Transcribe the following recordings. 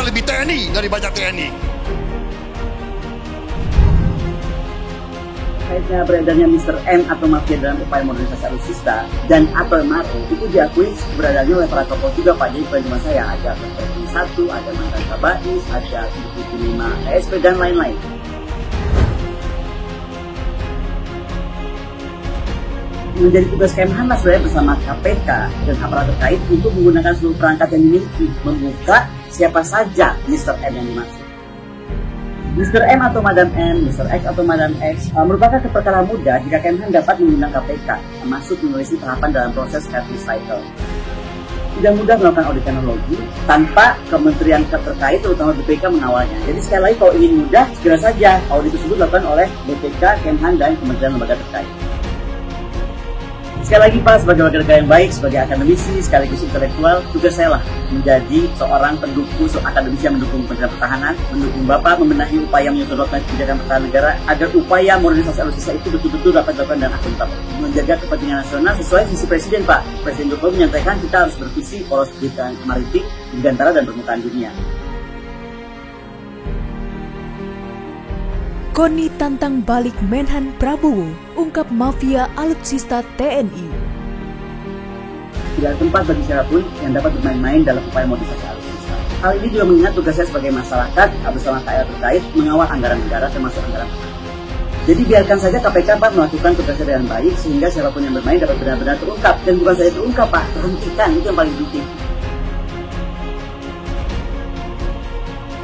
Saya lebih TNI dari banyak TNI. Kaitnya beredarnya Mr. M atau mafia dalam upaya modernisasi alutsista dan atau MRO itu diakui keberadaannya oleh para tokoh juga Pak. Jadi bukan cuma saya, ada Presiden 1, ada mantan Kabais, ada Deputi 5 KSP dan lain-lain. Menjadi tugas Kemhan sebenarnya bersama KPK dan aparat terkait untuk menggunakan seluruh perangkat yang dimiliki membuka siapa saja Mr. M yang dimaksud. Mr. M atau Madam M, Mr. X atau Madam X merupakan perkara mudah jika Kemhan dapat menggunakan KPK, termasuk menulis tahapan dalam proses captive cycle. Tidak mudah melakukan audit teknologi tanpa kementerian terkait, terutama BPK mengawalnya. Jadi sekali lagi kalau ingin mudah, segera saja audit tersebut dilakukan oleh BPK, Kemhan, dan kementerian lembaga terkait. Sekali lagi Pak, sebagai warga negara yang baik, sebagai akademisi, sekaligus intelektual, tugas saya lah menjadi seorang pendukung akademisi yang mendukung Kementerian Pertahanan, mendukung Bapak membenahi upaya menyosodotkan kebijakan pertahanan negara agar upaya modernisasi alutsista itu betul-betul dapat dilakukan dan akuntabel, menjaga kepentingan nasional sesuai visi Presiden Pak. Presiden Jokowi menyampaikan kita harus bervisi poros kebijakan maritim, dirgantara dan permukaan dunia. KONI tantang balik Menhan Prabowo, ungkap mafia alutsista TNI. Tidak ada tempat bagi siapapun yang dapat bermain-main dalam upaya modernisasi alutsista. Hal ini juga mengingat tugas saya sebagai masyarakat bersama KL terkait mengawal anggaran negara termasuk anggaran pertahanan. Jadi biarkan saja KPK Pak melakukan tugasnya dengan baik sehingga siapapun yang bermain dapat benar-benar terungkap. Dan bukan saja terungkap Pak, terhentikan, itu yang paling penting.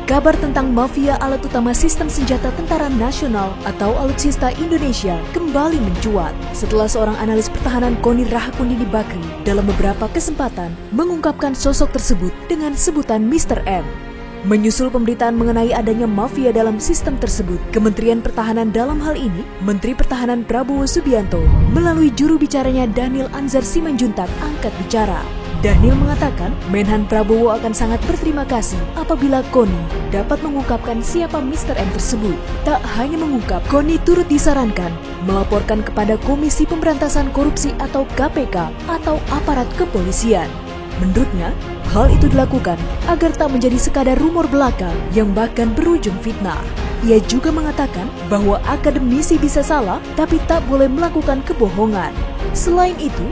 Kabar tentang mafia alat utama sistem senjata Tentara Nasional atau Alutsista Indonesia kembali mencuat setelah seorang analis pertahanan KONI Rahakundini Bakri dalam beberapa kesempatan mengungkapkan sosok tersebut dengan sebutan Mr. M. Menyusul pemberitaan mengenai adanya mafia dalam sistem tersebut, Kementerian Pertahanan dalam hal ini, Menteri Pertahanan Prabowo Subianto melalui juru bicaranya Daniel Anzar Simanjuntak angkat bicara. Daniel mengatakan Menhan Prabowo akan sangat berterima kasih apabila KONI dapat mengungkapkan siapa Mr. M tersebut. Tak hanya mengungkap, KONI turut disarankan melaporkan kepada Komisi Pemberantasan Korupsi atau KPK atau aparat kepolisian. Menurutnya, hal itu dilakukan agar tak menjadi sekadar rumor belaka yang bahkan berujung fitnah. Ia juga mengatakan bahwa akademisi bisa salah tapi tak boleh melakukan kebohongan. Selain itu,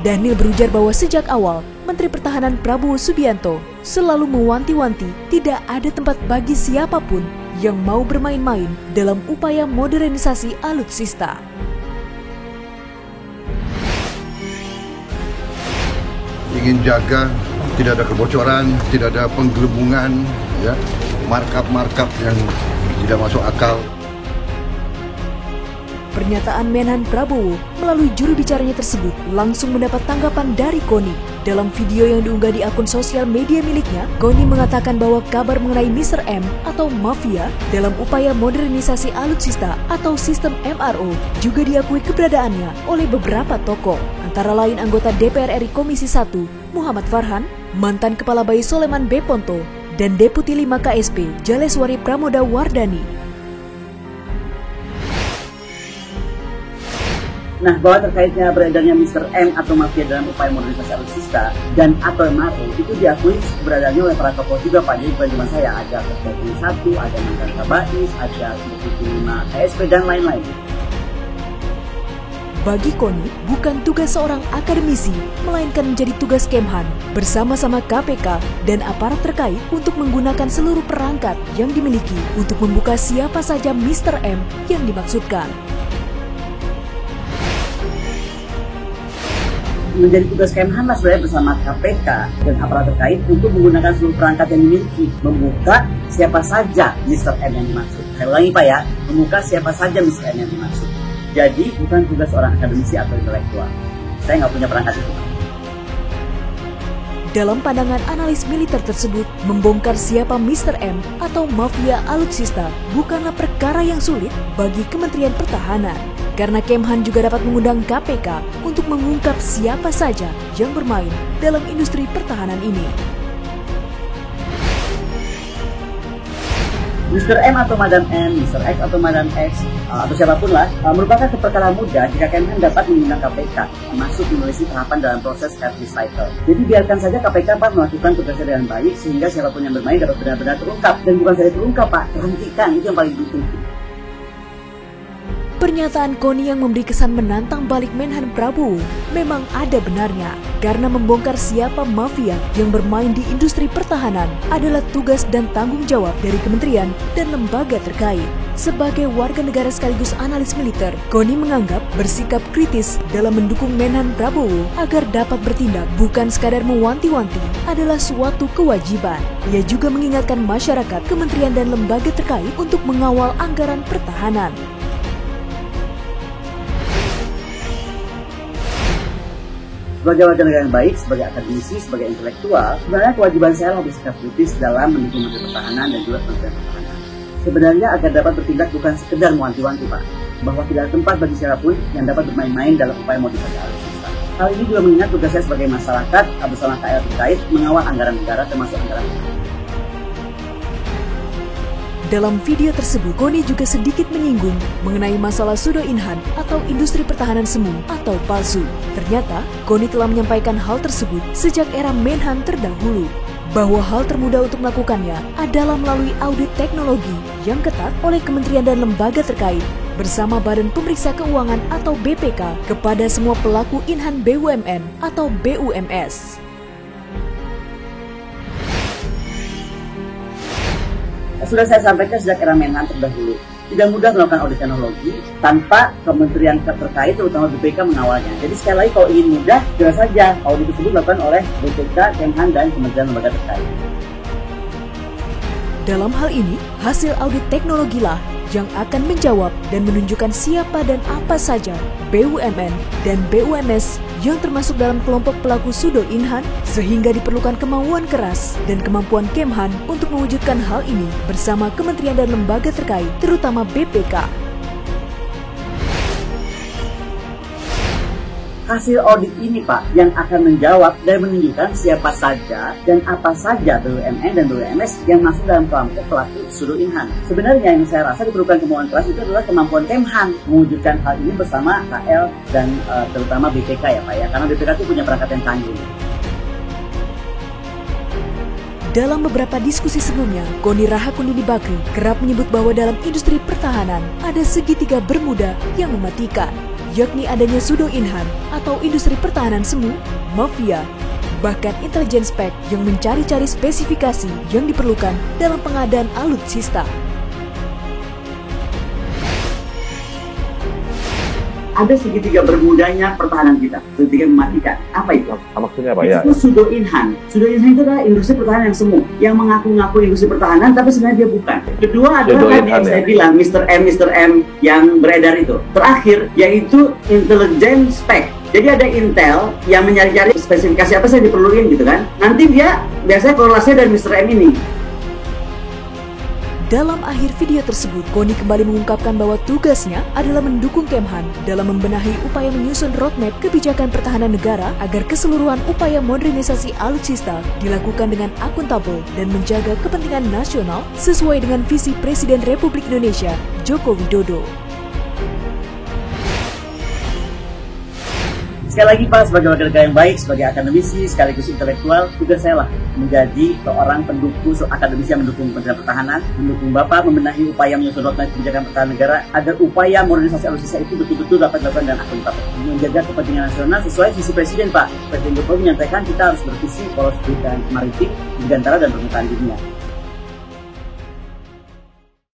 Daniel berujar bahwa sejak awal Menteri Pertahanan Prabowo Subianto selalu mewanti-wanti tidak ada tempat bagi siapapun yang mau bermain-main dalam upaya modernisasi alutsista. Ingin jaga tidak ada kebocoran, tidak ada penggelembungan, ya, markup-markup yang tidak masuk akal. Pernyataan Menhan Prabowo melalui juru bicaranya tersebut langsung mendapat tanggapan dari KONI. Dalam video yang diunggah di akun sosial media miliknya, KONI mengatakan bahwa kabar mengenai Mr. M atau mafia dalam upaya modernisasi alutsista atau sistem MRO juga diakui keberadaannya oleh beberapa tokoh, antara lain anggota DPR RI Komisi 1 Muhammad Farhan, mantan Kepala Bayi Soleman B. Ponto, dan Deputi 5 KSP Jaleswari Pramoda Wardani. Nah, bahwa terkaitnya beredarnya Mr. M atau mafia dalam upaya modernisasi alutsista dan atau MRO itu diakui keberadaannya oleh para tokoh juga Pak. Jadi bukan cuma saya, ada Presiden 1, ada mantan Kabais, ada Deputi 5 KSP dan lain-lain. Bagi KONI, bukan tugas seorang akademisi, melainkan menjadi tugas Kemhan bersama-sama KPK dan aparat terkait untuk menggunakan seluruh perangkat yang dimiliki untuk membuka siapa saja Mr. M yang dimaksudkan. Menjadi tugas Kemhan sebenarnya bersama KPK dan aparat terkait untuk menggunakan seluruh perangkat yang dimiliki membuka siapa saja Mr. M yang dimaksud. Saya ulangi Pak ya, membuka siapa saja Mr. M yang dimaksud. Jadi bukan tugas seorang akademisi atau intelektual. Saya nggak punya perangkat itu. Dalam pandangan analis militer tersebut, membongkar siapa Mr. M atau mafia alutsista bukanlah perkara yang sulit bagi Kementerian Pertahanan. Karena Kemhan juga dapat mengundang KPK untuk mengungkap siapa saja yang bermain dalam industri pertahanan ini. Mr. M atau Madam M, Mr. X atau Madam X, atau siapapun lah, merupakan perkara mudah jika Kemhan dapat mengundang KPK masuk menelisik tahapan dalam proses captive cycle. Jadi biarkan saja KPK Pak melakukan tugasnya dengan baik sehingga siapapun yang bermain dapat benar-benar terungkap. Dan bukan saja terungkap Pak, terhentikan, itu yang paling penting. Pernyataan Koni yang memberi kesan menantang balik Menhan Prabowo memang ada benarnya, karena membongkar siapa mafia yang bermain di industri pertahanan adalah tugas dan tanggung jawab dari kementerian dan lembaga terkait. Sebagai warga negara sekaligus analis militer, Koni menganggap bersikap kritis dalam mendukung Menhan Prabowo agar dapat bertindak bukan sekadar mewanti-wanti adalah suatu kewajiban. Ia juga mengingatkan masyarakat, kementerian dan lembaga terkait untuk mengawal anggaran pertahanan. Sebagai warga negara yang baik, sebagai akademisi, sebagai intelektual, sebenarnya kewajiban saya adalah bersikap kritis dalam mendukung Menteri Pertahanan dan juga Kementerian Pertahanan. Sebenarnya agar dapat bertindak bukan sekedar mewanti-wanti Pak, bahwa tidak ada tempat bagi siapapun yang dapat bermain-main dalam upaya modifikasi alutsista. Hal ini juga mengingat tugas saya sebagai masyarakat bersama KL terkait mengawal anggaran negara termasuk anggaran negara. Dalam video tersebut, Koni juga sedikit menyinggung mengenai masalah pseudo-inhan atau industri pertahanan semu atau palsu. Ternyata, Koni telah menyampaikan hal tersebut sejak era Menhan terdahulu, bahwa hal termudah untuk melakukannya adalah melalui audit teknologi yang ketat oleh kementerian dan lembaga terkait bersama Badan Pemeriksa Keuangan atau BPK kepada semua pelaku inhan BUMN atau BUMS. Sudah saya sampaikan sejak era Menhan terdahulu, tidak mudah melakukan audit teknologi tanpa kementerian terkait terutama BPK mengawalnya. Jadi sekali lagi kalau ingin mudah, jelas saja audit tersebut dilakukan oleh BPK, Kemhan, dan kementerian lembaga terkait. Dalam hal ini, hasil audit teknologilah yang akan menjawab dan menunjukkan siapa dan apa saja BUMN dan BUMS yang termasuk dalam kelompok pelaku pseudo-inhan, sehingga diperlukan kemauan keras dan kemampuan Kemhan untuk mewujudkan hal ini bersama kementerian dan lembaga terkait, terutama BPK. Hasil audit ini Pak yang akan menjawab dan menunjukkan siapa saja dan apa saja BUMN dan BUMS yang masuk dalam kelompok pelaku pseudo-inhan. Sebenarnya yang saya rasa diperlukan kemauan keras itu adalah kemampuan Kemhan mewujudkan hal ini bersama KL dan terutama BPK ya Pak ya, karena BPK itu punya perangkat yang canggih. Dalam beberapa diskusi sebelumnya, Koni Rahakundini Bakri kerap menyebut bahwa dalam industri pertahanan ada segitiga bermuda yang mematikan, yakni adanya pseudo-inhan atau industri pertahanan semu, mafia, bahkan intelijen spek yang mencari-cari spesifikasi yang diperlukan dalam pengadaan alutsista. Ada segitiga bermudanya pertahanan kita, segitiga mematikan. Apa itu? Maksudnya apa ya? Itu pseudo-inhan. Pseudo-inhan itu adalah industri pertahanan yang semu, yang mengaku-ngaku industri pertahanan, tapi sebenarnya dia bukan. Kedua adalah tadi yang saya bilang, Mr. M yang beredar itu. Terakhir, yaitu intelijen spek. Jadi ada Intel yang mencari-cari spesifikasi apa sih yang diperluin gitu kan. Nanti dia biasanya korelasinya dari Mr. M ini. Dalam akhir video tersebut, Koni kembali mengungkapkan bahwa tugasnya adalah mendukung Kemhan dalam membenahi upaya menyusun roadmap kebijakan pertahanan negara agar keseluruhan upaya modernisasi alutsista dilakukan dengan akuntabel dan menjaga kepentingan nasional sesuai dengan visi Presiden Republik Indonesia, Joko Widodo. Sekali lagi Pak, sebagai warga negara yang baik, sebagai akademisi sekaligus intelektual, tugas saya lah menjadi seorang pendukung akademisi yang mendukung Kementerian Pertahanan, mendukung Bapak membenahi upaya menyusun roadmap kebijakan pertahanan negara agar upaya modernisasi alutsista itu betul-betul dapat dilakukan dan akuntabel, menjaga kepentingan nasional sesuai visi Presiden Pak. Presiden Jokowi menyampaikan kita harus bervisi poros kebijakan maritim, dirgantara dan permukaan dunia.